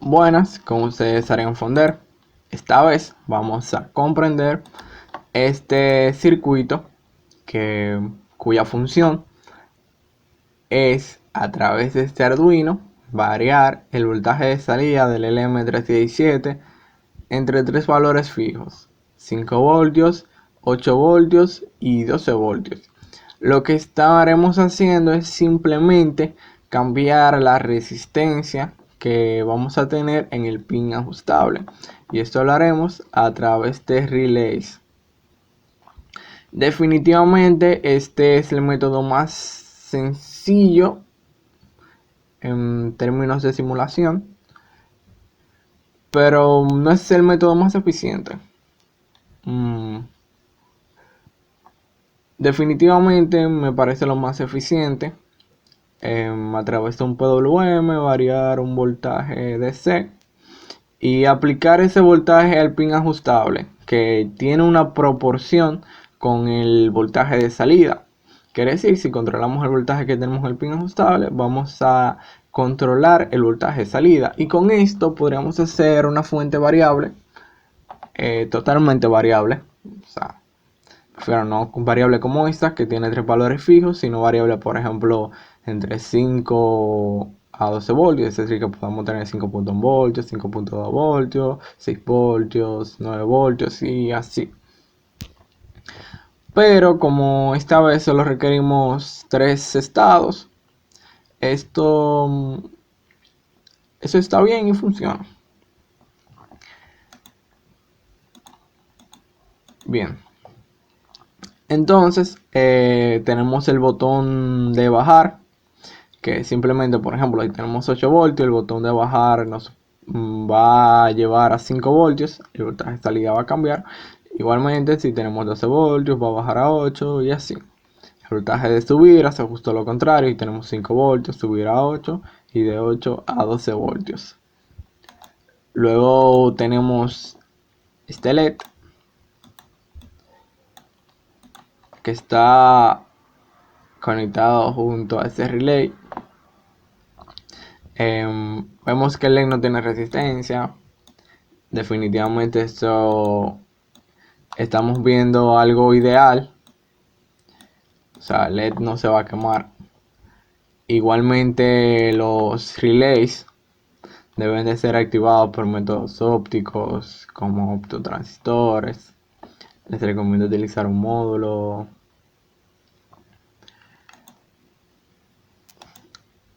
Buenas, con ustedes Arián Fonder. Esta vez vamos a comprender este circuito cuya función es, a través de este Arduino, variar el voltaje de salida del LM317 entre tres valores fijos: 5 voltios, 8 voltios y 12 voltios. Lo que estaremos haciendo es simplemente cambiar la resistencia que vamos a tener en el pin ajustable, y esto lo haremos a través de relays. Definitivamente este es el método más sencillo en términos de simulación, pero no es el método más eficiente. Definitivamente me parece lo más eficiente, a través de un PWM variar un voltaje DC y aplicar ese voltaje al pin ajustable, que tiene una proporción con el voltaje de salida. Quiere decir, si controlamos el voltaje que tenemos en el pin ajustable, vamos a controlar el voltaje de salida, y con esto podríamos hacer una fuente variable, totalmente variable. O sea, pero no variable como esta, que tiene tres valores fijos, sino variable, por ejemplo, entre 5 a 12 voltios. Es decir, que podemos tener 5.1 voltios, 5.2 voltios, 6 voltios, 9 voltios y así. Pero como esta vez solo requerimos tres estados, eso está bien y funciona. Bien. Entonces, tenemos el botón de bajar, que simplemente, por ejemplo, ahí tenemos 8 voltios, el botón de bajar nos va a llevar a 5 voltios, el voltaje de salida va a cambiar. Igualmente, si tenemos 12 voltios, va a bajar a 8 y así. El voltaje de subir hace justo lo contrario, y tenemos 5 voltios, subir a 8, y de 8 a 12 voltios. Luego tenemos este LED, que está conectado junto a este relay. Vemos que el LED no tiene resistencia. Definitivamente esto estamos viendo algo ideal. O sea, el LED no se va a quemar. Igualmente los relays deben de ser activados por métodos ópticos como optotransistores. Les recomiendo utilizar un módulo.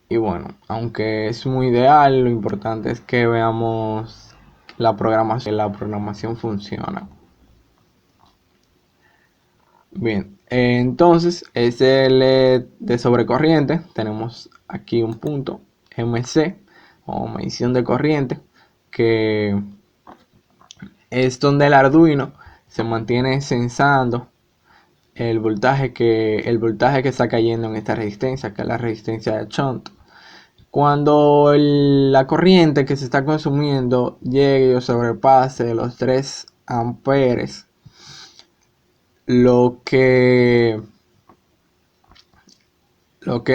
Y bueno, aunque es muy ideal, lo importante es que veamos la programación funciona. Bien, entonces ese LED de sobrecorriente, tenemos aquí un punto MC o medición de corriente, que es donde el Arduino se mantiene sensando el voltaje que está cayendo en esta resistencia, que es la resistencia de shunt. Cuando la corriente que se está consumiendo llegue o sobrepase los 3 amperes, lo que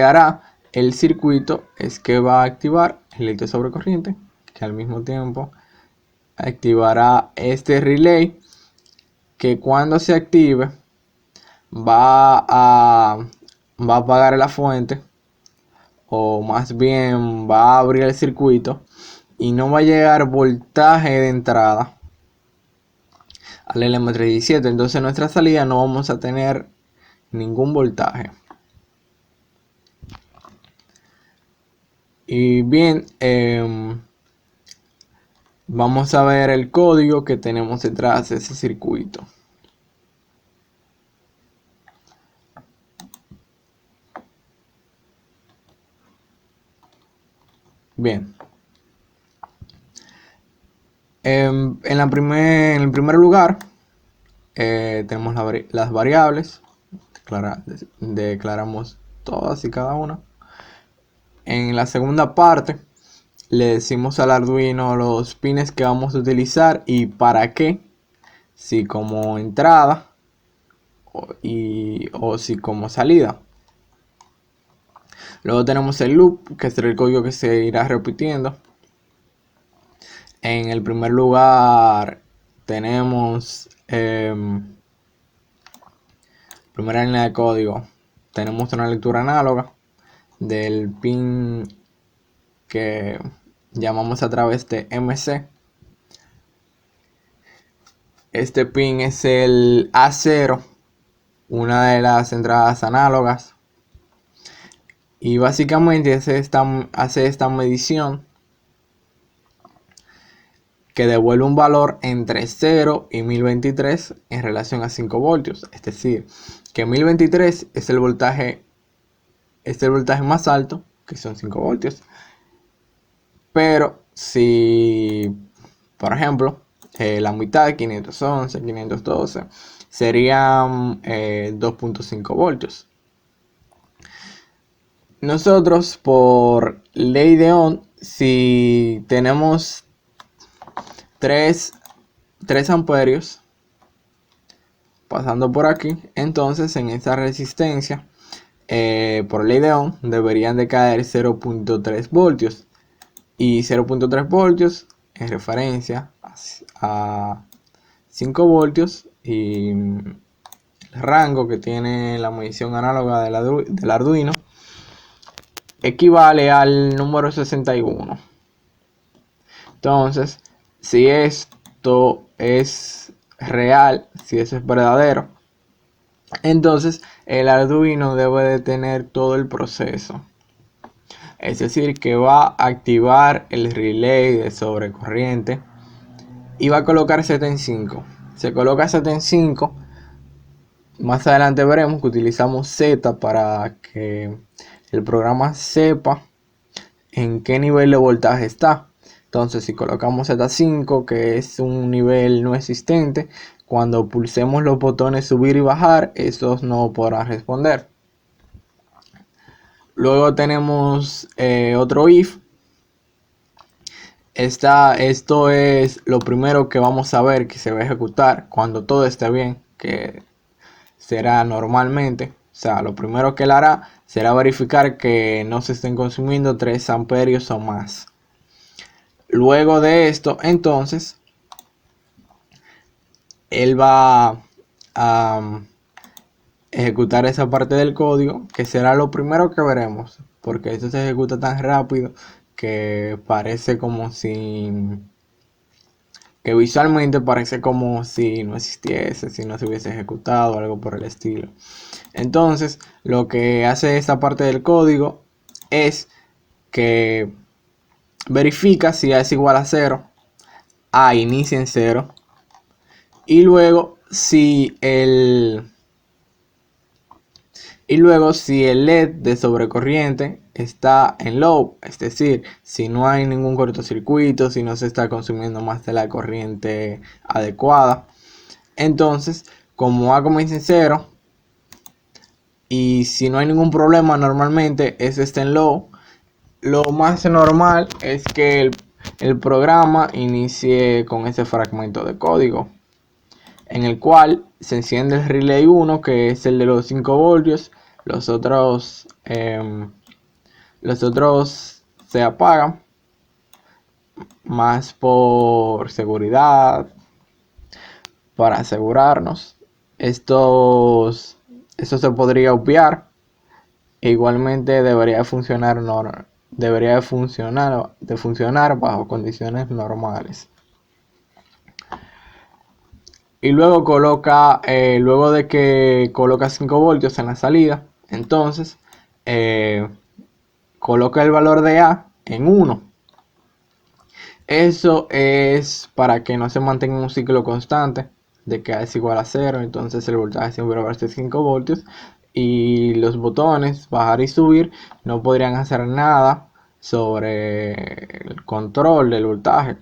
hará el circuito es que va a activar el LED de sobrecorriente, que al mismo tiempo activará este relay, que cuando se active va a apagar la fuente, o más bien va a abrir el circuito, y no va a llegar voltaje de entrada al LM317. Entonces en nuestra salida no vamos a tener ningún voltaje. Y bien, vamos a ver el código que tenemos detrás de ese circuito. Bien, en el primer lugar tenemos las variables. Declaramos todas y cada una. En la segunda parte le decimos al Arduino los pines que vamos a utilizar y para qué, si como entrada o si como salida. Luego tenemos el loop, que será el código que se irá repitiendo. En el primer lugar tenemos primera línea de código. Tenemos una lectura análoga del pin que llamamos a través de MC. Este pin es el A0, una de las entradas análogas, y básicamente hace esta medición que devuelve un valor entre 0 y 1023 en relación a 5 voltios. Es decir, que 1023 es el voltaje más alto, que son 5 voltios. Pero si, por ejemplo, la mitad de 511, 512 serían 2.5 voltios. Nosotros, por ley de Ohm, si tenemos 3 amperios pasando por aquí, entonces en esta resistencia, por ley de Ohm, deberían de caer 0.3 voltios. Y 0.3 voltios en referencia a 5 voltios, y el rango que tiene la medición análoga del Arduino equivale al número 61. Entonces, si esto es real, si eso es verdadero, entonces el Arduino debe de tener todo el proceso. Es decir, que va a activar el relay de sobrecorriente y va a colocar Z en 5. Se coloca Z en 5. Más adelante veremos que utilizamos Z para que el programa sepa en qué nivel de voltaje está. Entonces, si colocamos Z5, que es un nivel no existente, cuando pulsemos los botones subir y bajar, estos no podrán responder. Luego tenemos otro if. Esto es lo primero que vamos a ver que se va a ejecutar cuando todo esté bien, que será normalmente. O sea, lo primero que él hará será verificar que no se estén consumiendo 3 amperios o más. Luego de esto, entonces, él va a ejecutar esa parte del código, que será lo primero que veremos, porque esto se ejecuta tan rápido que parece como si, que visualmente parece como si no existiese, si no se hubiese ejecutado, algo por el estilo. Entonces, lo que hace esta parte del código es que verifica si A es igual a 0, A inicia en 0, y luego si el LED de sobrecorriente está en low, es decir, si no hay ningún cortocircuito, si no se está consumiendo más de la corriente adecuada, entonces, como A comienza en 0 y si no hay ningún problema, normalmente ese está en low, lo más normal es que el programa inicie con ese fragmento de código, en el cual se enciende el relay 1, que es el de los 5 voltios. Los otros se apagan, más por seguridad, para asegurarnos. Esto se podría obviar. E igualmente debería funcionar bajo condiciones normales. Y luego luego de que coloca 5 voltios en la salida, entonces coloca el valor de A en 1. Eso es para que no se mantenga un ciclo constante de que A es igual a 0. Entonces el voltaje siempre va a ser 5 voltios. Y los botones bajar y subir no podrían hacer nada sobre el control del voltaje.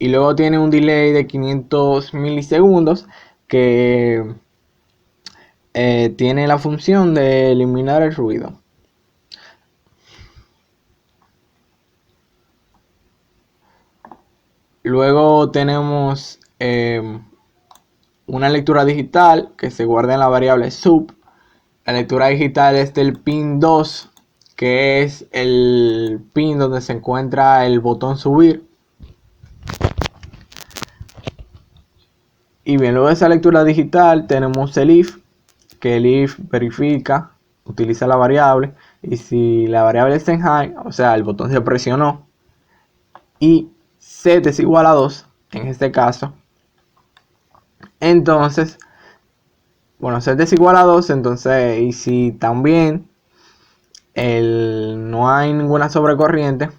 Y luego tiene un delay de 500 milisegundos que tiene la función de eliminar el ruido. Luego tenemos una lectura digital que se guarda en la variable sub. La lectura digital es del pin 2, que es el pin donde se encuentra el botón subir. Y bien, luego de esa lectura digital tenemos el if, que el if verifica, utiliza la variable, y si la variable está en high, o sea, el botón se presionó, y set es igual a 2, en este caso, entonces, bueno, set es igual a 2, entonces, y si también no hay ninguna sobrecorriente,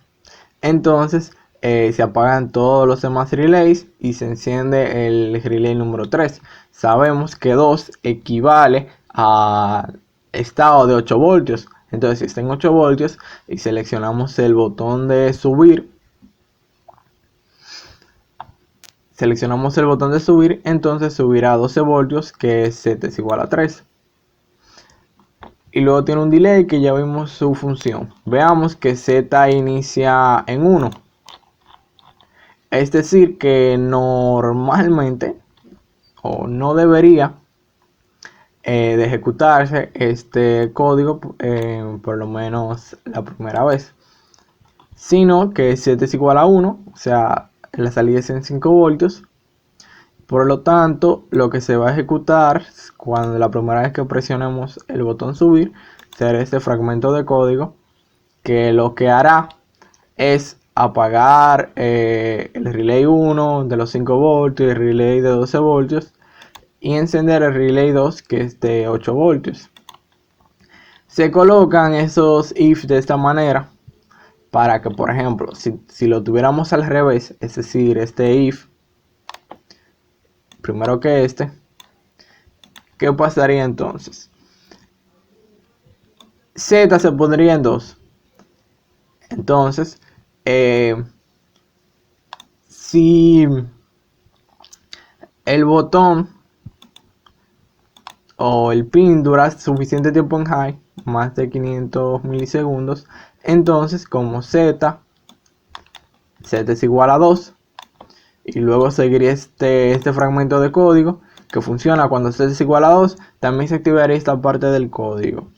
entonces se apagan todos los demás relays y se enciende el relay número 3. Sabemos que 2 equivale a estado de 8 voltios. Entonces si está en 8 voltios y seleccionamos el botón de subir, entonces subirá a 12 voltios, que es Z es igual a 3. Y luego tiene un delay que ya vimos su función. Veamos que Z inicia en 1. Es decir, que normalmente o no debería de ejecutarse este código por lo menos la primera vez, sino que 7 es igual a 1, o sea, la salida es en 5 voltios. Por lo tanto, lo que se va a ejecutar cuando la primera vez que presionemos el botón subir será este fragmento de código, que lo que hará es apagar el relay 1 de los 5 voltios y el relay de 12 voltios y encender el relay 2, que es de 8 voltios. Se colocan esos if de esta manera para que, por ejemplo, si lo tuviéramos al revés, es decir, este if primero que ¿qué pasaría entonces? Z se pondría en 2. Entonces, si el botón o el pin dura suficiente tiempo en high, más de 500 milisegundos, entonces como Z es igual a 2, y luego seguiría este fragmento de código que funciona cuando Z es igual a 2, también se activaría esta parte del código.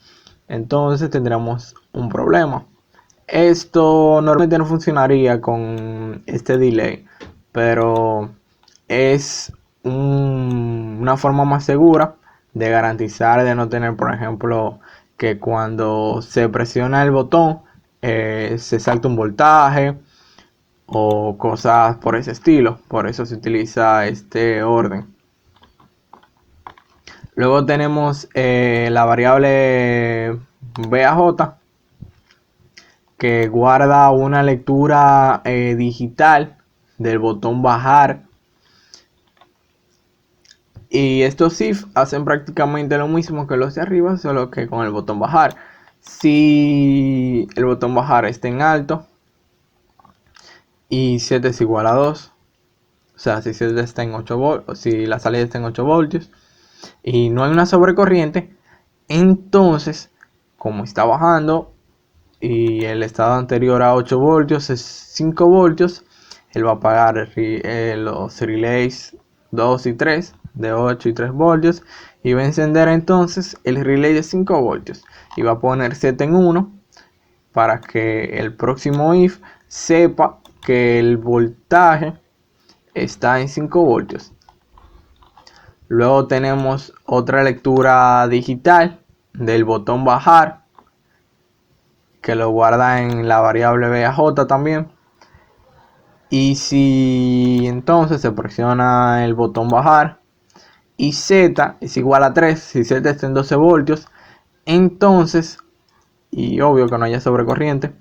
Entonces tendremos un problema. Esto normalmente no funcionaría con este delay, pero es una forma más segura de garantizar de no tener, por ejemplo, que cuando se presiona el botón se salta un voltaje o cosas por ese estilo. Por eso se utiliza este orden. Luego tenemos la variable BAJ, que guarda una lectura digital del botón bajar. Y estos if hacen prácticamente lo mismo que los de arriba, solo que con el botón bajar. Si el botón bajar está en alto y 7 es igual a 2, o sea, si 7 está en 8 voltios, si la salida está en 8 voltios y no hay una sobrecorriente, entonces, como está bajando y el estado anterior a 8 voltios es 5 voltios, él va a apagar los relays 2 y 3 de 8 y 3 voltios y va a encender entonces el relay de 5 voltios y va a poner Z en 1 para que el próximo if sepa que el voltaje está en 5 voltios. Luego tenemos otra lectura digital del botón bajar, que lo guarda en la variable BAJ también. Y si entonces se presiona el botón bajar y Z es igual a 3, si Z está en 12 voltios, entonces, y obvio que no haya sobrecorriente,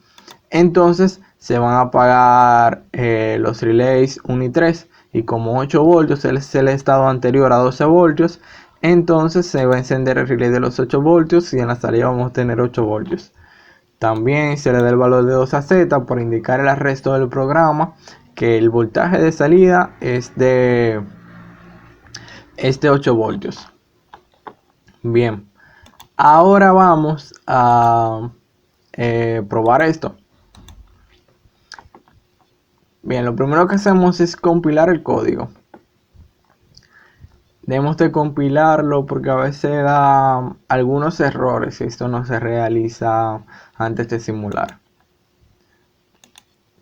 entonces se van a apagar los relays 1 y 3, y como 8 voltios es el estado anterior a 12 voltios, entonces se va a encender el relay de los 8 voltios y en la salida vamos a tener 8 voltios. También se le da el valor de 2 a Z para indicar al resto del programa que el voltaje de salida es de 8 voltios. Bien, ahora vamos a probar esto. Bien, lo primero que hacemos es compilar el código. Debemos de compilarlo porque a veces da algunos errores si esto no se realiza antes de simular.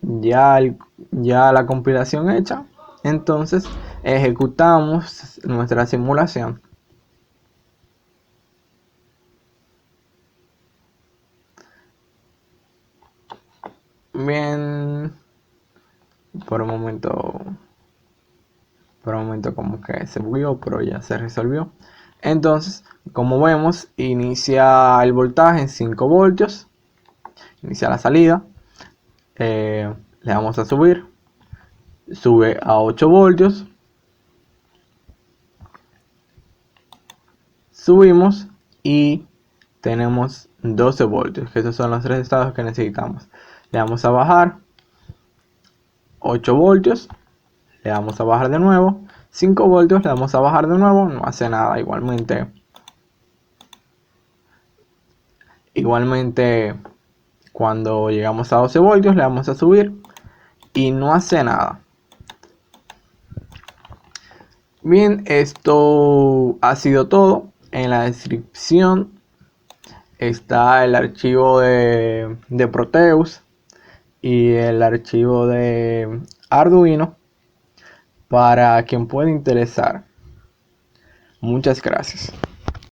Ya la compilación hecha, Entonces ejecutamos nuestra simulación. Bien, por un momento como que se bugueó, pero ya se resolvió. Entonces, como vemos, inicia el voltaje en 5 voltios, inicia la salida, le damos a subir, sube a 8 voltios, subimos y tenemos 12 voltios, que esos son los 3 estados que necesitamos. Le damos a bajar 8 voltios, le damos a bajar de nuevo, 5 voltios, le damos a bajar de nuevo, no hace nada. Igualmente cuando llegamos a 12 voltios le damos a subir y no hace nada. Bien, esto ha sido todo. En la descripción está el archivo de Proteus y el archivo de Arduino para quien pueda interesar. Muchas gracias.